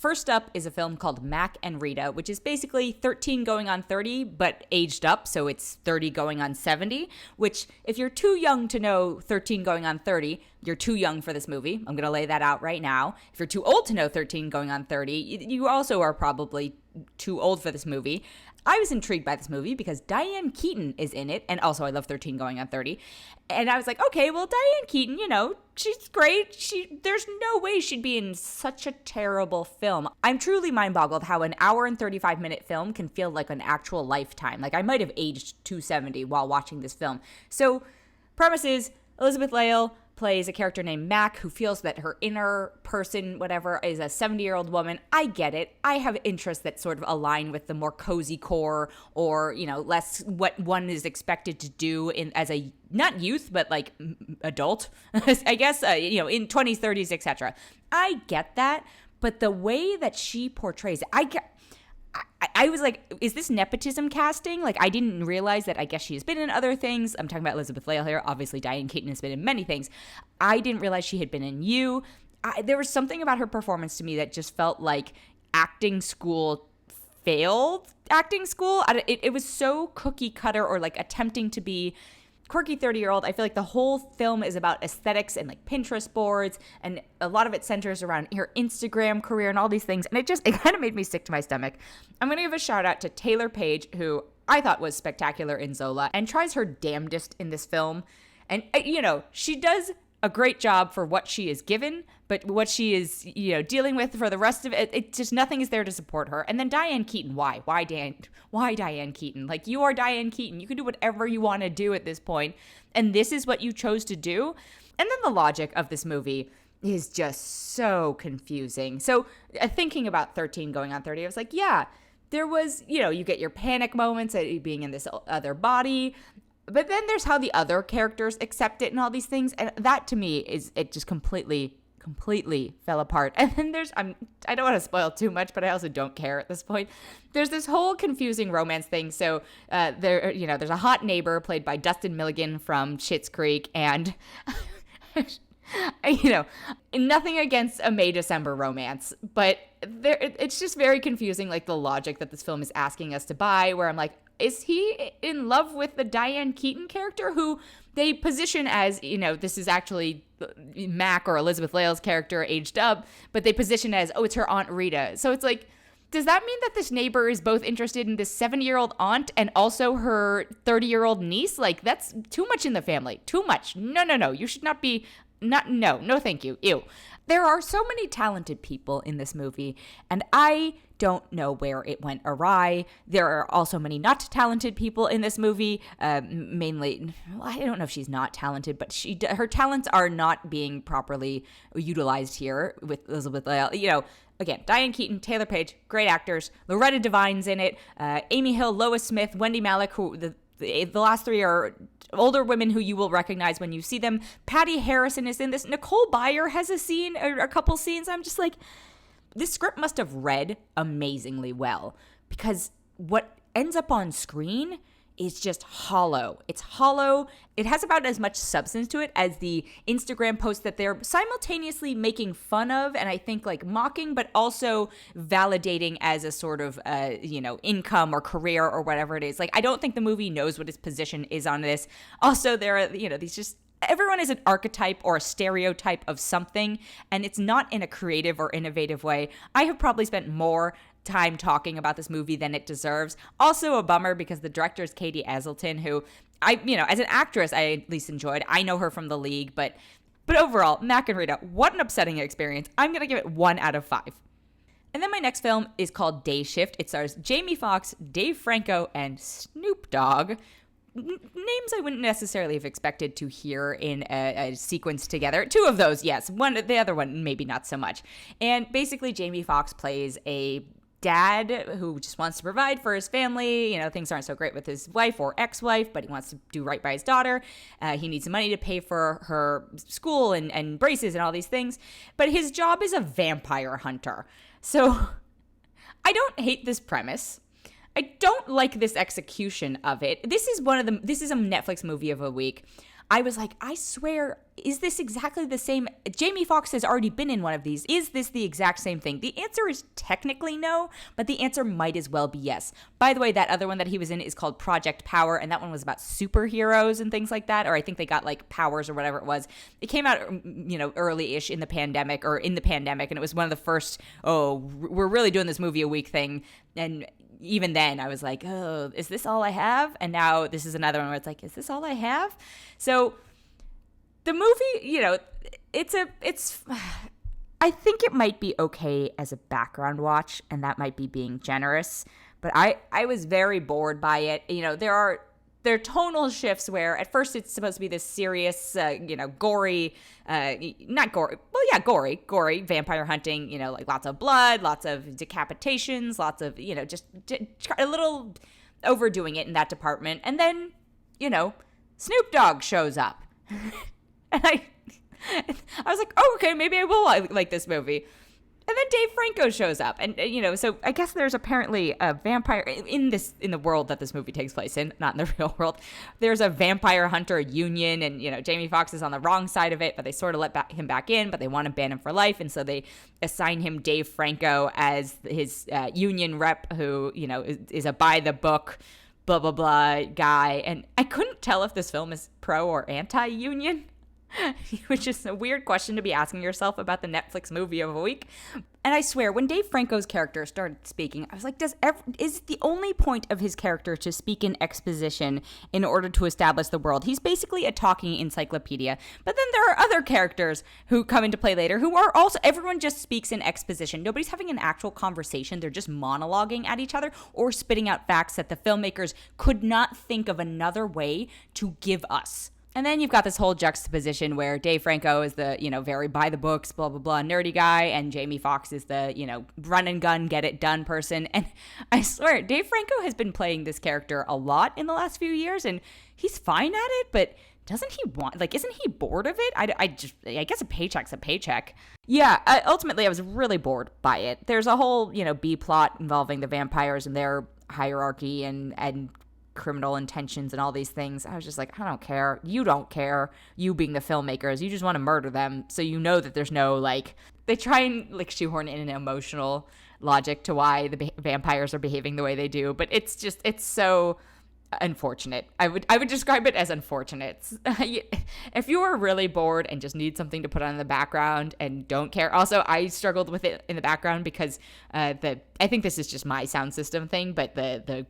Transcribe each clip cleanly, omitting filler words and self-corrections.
First up is a film called Mack and Rita, which is basically 13 going on 30, but aged up, so it's 30 going on 70, which if you're too young to know 13 going on 30, you're too young for this movie. I'm going to lay that out right now. If you're too old to know 13 going on 30, you also are probably too old for this movie. I was intrigued by this movie because Diane Keaton is in it, and also I love 13 going on 30. And I was like, okay, well, Diane Keaton, she's great. There's no way she'd be in such a terrible film. I'm truly mind-boggled how an hour and 35-minute film can feel like an actual lifetime. Like, I might have aged 270 while watching this film. So, premise is, Elizabeth Lail plays a character named Mack who feels that her inner person, whatever, is a 70-year-old woman. I get it. I have interests that sort of align with the more cozy core or, less what one is expected to do as a, not youth, but like adult, I guess, in 20s, 30s, etc. I get that. But the way that she portrays it, I was like, is this nepotism casting? Like, I didn't realize that. I guess she has been in other things. I'm talking about Elizabeth Lail here. Obviously, Diane Keaton has been in many things. I didn't realize she had been in You. There was something about her performance to me that just felt like acting school failed acting school. It was so cookie cutter or like attempting to be quirky 30-year-old. I feel like the whole film is about aesthetics and like Pinterest boards, and a lot of it centers around her Instagram career and all these things. And it kind of made me sick to my stomach. I'm going to give a shout out to Taylour Paige, who I thought was spectacular in Zola and tries her damnedest in this film. And, she does a great job for what she is given, but what she is, dealing with for the rest of it, it's just nothing is there to support her. And then Diane Keaton, why? Why Diane Keaton? Like, you are Diane Keaton. You can do whatever you want to do at this point, and this is what you chose to do. And then the logic of this movie is just so confusing. So thinking about 13 going on 30, I was like, yeah, there was, you get your panic moments at being in this other body. But then there's how the other characters accept it and all these things. And that to me it just completely fell apart. And then I don't want to spoil too much, but I also don't care at this point. There's this whole confusing romance thing. So there's a hot neighbor played by Dustin Milligan from Schitt's Creek, and nothing against a May-December romance, but it's just very confusing, like the logic that this film is asking us to buy, where I'm like, is he in love with the Diane Keaton character, who they position as, this is actually Mack or Elizabeth Lail's character aged up, but they position as, it's her Aunt Rita. So it's like, does that mean that this neighbor is both interested in this 70-year-old aunt and also her 30-year-old niece? Like, that's too much in the family. Too much. No. You should not be. No, thank you. Ew. There are so many talented people in this movie, and I don't know where it went awry. There are also many not talented people in this movie. Mainly, I don't know if she's not talented, but her talents are not being properly utilized here with Elizabeth Lail. Again, Diane Keaton, Taylour Paige, great actors. Loretta Devine's in it. Amy Hill, Lois Smith, Wendy Malick, who the last three are older women who you will recognize when you see them. Patti Harrison is in this. Nicole Byer has a scene, or a couple scenes. I'm just like, this script must have read amazingly well, because what ends up on screen is just hollow. It's hollow. It has about as much substance to it as the Instagram post that they're simultaneously making fun of, and I think like mocking, but also validating as a sort of, income or career or whatever it is. Like, I don't think the movie knows what its position is on this. Also, there are, these just, everyone is an archetype or a stereotype of something, and it's not in a creative or innovative way. I have probably spent more time talking about this movie than it deserves. Also a bummer, because the director is Katie Aselton, who as an actress, I at least enjoyed. I know her from The League, but overall, Mack and Rita, what an upsetting experience. I'm going to give it 1 out of 5. And then my next film is called Day Shift. It stars Jamie Foxx, Dave Franco, and Snoop Dogg. Names I wouldn't necessarily have expected to hear in a sequence together. 2 of those, yes. The other one, maybe not so much. And basically, Jamie Foxx plays a dad who just wants to provide for his family. Things aren't so great with his wife or ex-wife, but he wants to do right by his daughter. He needs some money to pay for her school and braces and all these things. But his job is a vampire hunter. So I don't hate this premise. I don't like this execution of it. This is a Netflix movie of a week. I was like, I swear, is this exactly the same? Jamie Foxx has already been in one of these. Is this the exact same thing? The answer is technically no, but the answer might as well be yes. By the way, that other one that he was in is called Project Power, and that one was about superheroes and things like that, or I think they got like powers or whatever it was. It came out, early-ish in the pandemic, and it was one of the first, we're really doing this movie a week thing, and even then I was like, oh, is this all I have? And now this is another one where it's like, is this all I have? So the movie, I think it might be okay as a background watch, and that might be being generous, but I was very bored by it. There are tonal shifts where at first it's supposed to be this serious, gory, gory vampire hunting, like lots of blood, lots of decapitations, lots of, just a little overdoing it in that department. And then, Snoop Dogg shows up. And I was like, oh, okay, maybe I will like this movie. And then Dave Franco shows up, and so I guess there's apparently a vampire in the world that this movie takes place in, not in the real world. There's a vampire hunter union, and Jamie Foxx is on the wrong side of it, but they sort of let him back in, but they want to ban him for life, and so they assign him Dave Franco as his union rep, who is a by the book, blah blah blah guy, and I couldn't tell if this film is pro or anti-union. Which is a weird question to be asking yourself about the Netflix movie of a week. And I swear, when Dave Franco's character started speaking, I was like, is the only point of his character to speak in exposition in order to establish the world? He's basically a talking encyclopedia. But then there are other characters who come into play later who are also, everyone just speaks in exposition. Nobody's having an actual conversation. They're just monologuing at each other or spitting out facts that the filmmakers could not think of another way to give us. And then you've got this whole juxtaposition where Dave Franco is the, very by the books, blah, blah, blah, nerdy guy. And Jamie Foxx is the, run and gun, get it done person. And I swear, Dave Franco has been playing this character a lot in the last few years. And he's fine at it, but doesn't he isn't he bored of it? I guess a paycheck's a paycheck. Yeah, ultimately I was really bored by it. There's a whole, B plot involving the vampires and their hierarchy and criminal intentions and all these things. I was just like, I don't care. You don't care. You being the filmmakers, you just want to murder them. So that there's no they try and shoehorn in an emotional logic to why the vampires are behaving the way they do. But it's so unfortunate. I would describe it as unfortunate. If you are really bored and just need something to put on in the background and don't care. Also, I struggled with it in the background because I think this is just my sound system thing, but the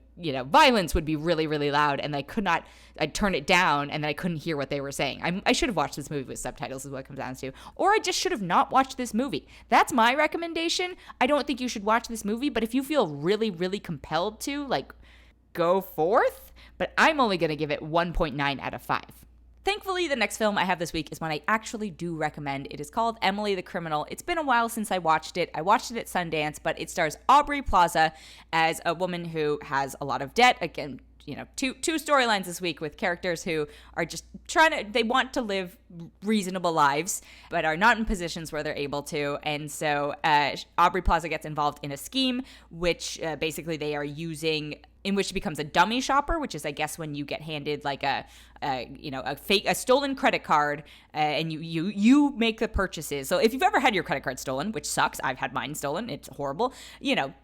violence would be really, really loud, and I'd turn it down, and then I couldn't hear what they were saying. I should have watched this movie with subtitles is what it comes down to. Or I just should have not watched this movie. That's my recommendation. I don't think you should watch this movie, but if you feel really, really compelled to, go forth. But I'm only going to give it 1.9 out of 5. Thankfully, the next film I have this week is one I actually do recommend. It is called Emily the Criminal. It's been a while since I watched it. I watched it at Sundance, but it stars Aubrey Plaza as a woman who has a lot of debt. Again, two storylines this week with characters who are just they want to live reasonable lives, but are not in positions where they're able to. And so Aubrey Plaza gets involved in a scheme, which basically they are using, in which she becomes a dummy shopper, which is, I guess, when you get handed a stolen credit card and you make the purchases. So if you've ever had your credit card stolen, which sucks, I've had mine stolen, it's horrible.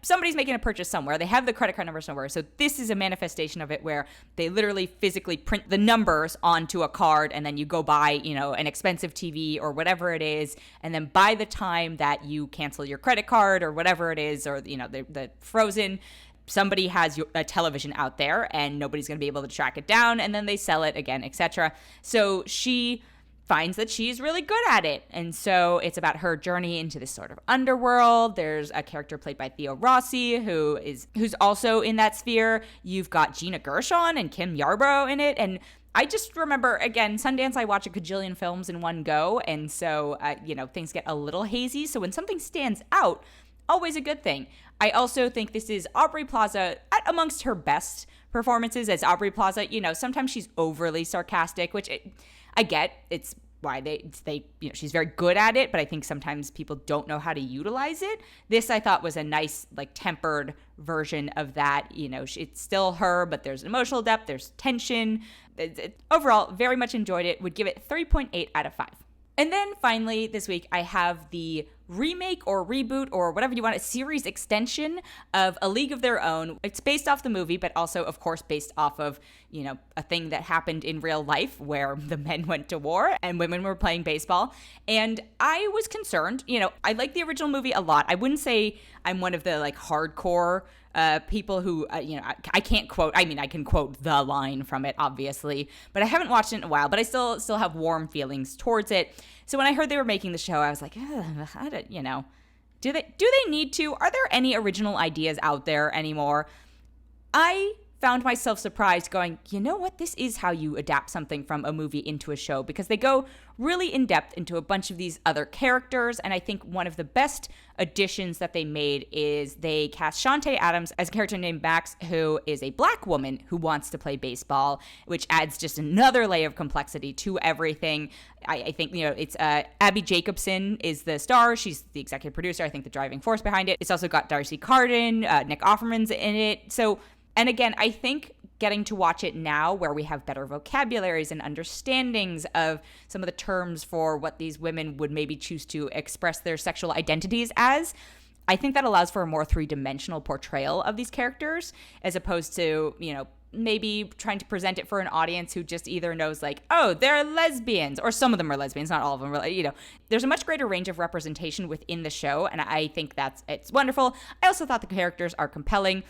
Somebody's making a purchase somewhere. They have the credit card number somewhere. So this is a manifestation of it where they literally physically print the numbers onto a card, and then you go buy, an expensive TV or whatever it is. And then by the time that you cancel your credit card or whatever it is, or, the frozen, somebody has a television out there and nobody's going to be able to track it down, and then they sell it again, etc. So she finds that she's really good at it. And so it's about her journey into this sort of underworld. There's a character played by Theo Rossi who's also in that sphere. You've got Gina Gershon and Kim Yarbrough in it. And I just remember, again, Sundance, I watch a gajillion films in one go. And so, things get a little hazy. So when something stands out, always a good thing. I also think this is Aubrey Plaza amongst her best performances as Aubrey Plaza. Sometimes she's overly sarcastic, which I get. It's why she's very good at it, but I think sometimes people don't know how to utilize it. This I thought was a nice, like, tempered version of that. It's still her, but there's emotional depth, there's tension. Overall, very much enjoyed it. Would give it 3.8 out of 5. And then finally this week, I have the remake or reboot or whatever you want, a series extension of A League of Their Own. It's based off the movie, but also, of course, based off of, a thing that happened in real life where the men went to war and women were playing baseball. And I was concerned, I like the original movie a lot. I wouldn't say I'm one of the, like, hardcore people who, I can't quote, I can quote the line from it, obviously, but I haven't watched it in a while, but I still have warm feelings towards it. So when I heard they were making the show, I was like, do they need to? Are there any original ideas out there anymore? I found myself surprised going, you know what? This is how you adapt something from a movie into a show, because they go really in depth into a bunch of these other characters. And I think one of the best additions that they made is they cast Shantae Adams as a character named Max, who is a black woman who wants to play baseball, which adds just another layer of complexity to everything. I think, it's Abby Jacobson is the star. She's the executive producer. I think the driving force behind it. It's also got Darcy Carden, Nick Offerman's in it. So, and again, I think getting to watch it now where we have better vocabularies and understandings of some of the terms for what these women would maybe choose to express their sexual identities as, I think that allows for a more three-dimensional portrayal of these characters, as opposed to, maybe trying to present it for an audience who just either knows, like, oh, they're lesbians, or some of them are lesbians, not all of them, really, There's a much greater range of representation within the show, and I think it's wonderful. I also thought the characters are compelling.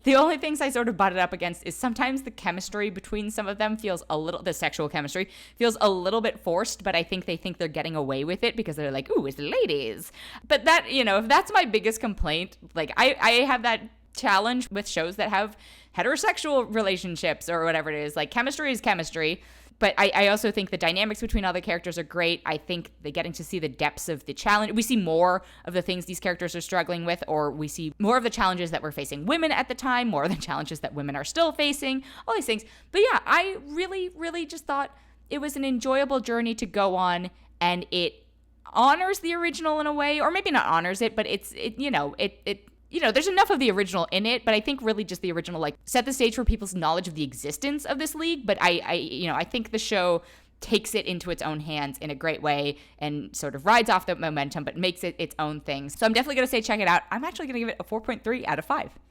The only things I sort of butted up against is sometimes the chemistry between some of them the sexual chemistry feels a little bit forced, but I think they think they're getting away with it because they're like, ooh, it's ladies. But that, if that's my biggest complaint, like, I have that challenge with shows that have heterosexual relationships or whatever it is. Like, chemistry is chemistry. But I also think the dynamics between all the characters are great. I think they're getting to see the depths of the challenge. We see more of the things these characters are struggling with, or we see more of the challenges that were facing women at the time, more of the challenges that women are still facing, all these things. But yeah, I really, really just thought it was an enjoyable journey to go on, and it honors the original in a way, or maybe not honors it, but there's enough of the original in it, but I think really just the original, like, set the stage for people's knowledge of the existence of this league. But I think the show takes it into its own hands in a great way and sort of rides off the momentum, but makes it its own thing. So I'm definitely going to say check it out. I'm actually going to give it a 4.3 out of 5.